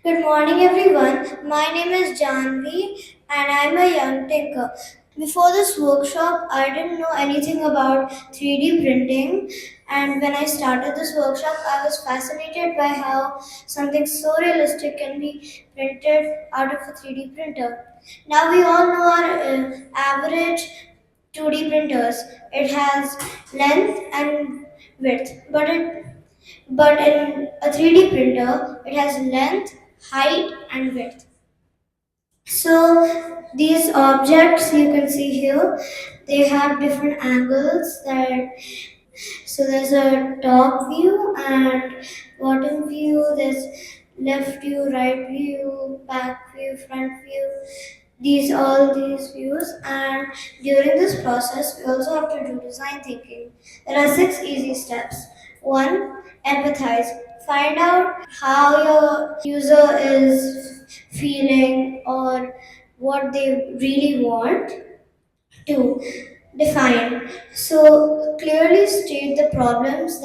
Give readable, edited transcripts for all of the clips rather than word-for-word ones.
Good morning, everyone. My name is Janvi, and I'm a young tinker. Before this workshop, I didn't know anything about 3D printing, and when I started this workshop, I was fascinated by how something so realistic can be printed out of a 3D printer. Now, we all know our average 2D printers. It has length and width, but in a 3D printer, it has length, height, and width. So these objects you can see here, they have different angles. So there's a top view and bottom view. There's left view, right view, back view, front view. These views, and during this process we also have to do design thinking. There are 6 easy steps. 1. Empathize. Find out how your user is feeling or what they really want. 2. Define. So clearly state the problems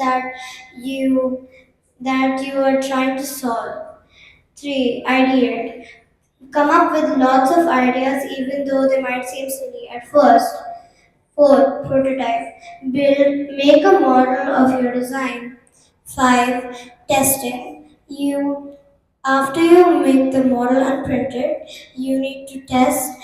you are trying to solve. 3. Ideate. Come up with lots of ideas even though they might seem silly at first. 4. Prototype. Make a model of your design. 5. Testing. After you make the model and print it, you need to test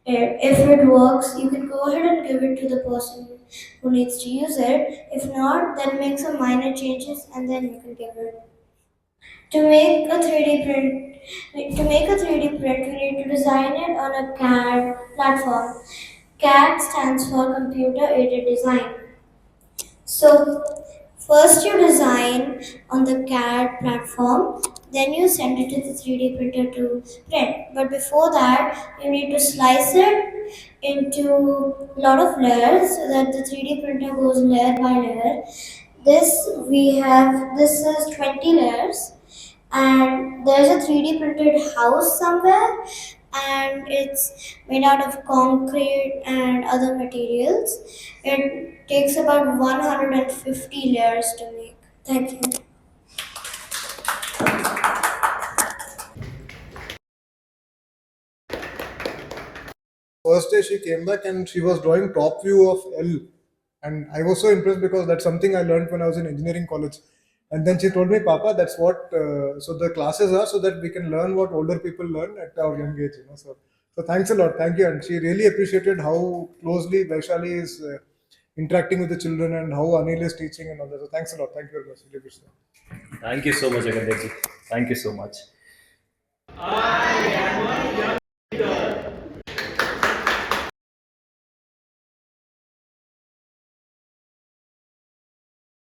it. If it works, you can go ahead and give it to the person who needs to use it. If not, then make some minor changes and then you can give it. To make a 3D print, to make a 3D print, we need to design it on a CAD platform. CAD stands for Computer Aided Design. So first you design on the CAD platform, then you send it to the 3D printer to print. But before that, you need to slice it into a lot of layers so that the 3D printer goes layer by layer. This is 20 layers, and there's a 3D printed house somewhere, and it's made out of concrete and other materials. It takes about 150 layers to make. Thank you. First day she came back and she was drawing top view of L, and I was so impressed because that's something I learned when I was in engineering college. And then she told me, Papa, that's what so the classes are so that we can learn what older people learn at our young age. So thanks a lot, thank you. And she really appreciated how closely Vaishali is interacting with the children and how Anil is teaching and all that. So thanks a lot, thank you very much. Really appreciate it. Thank you so much, Akandeji. Thank you so much.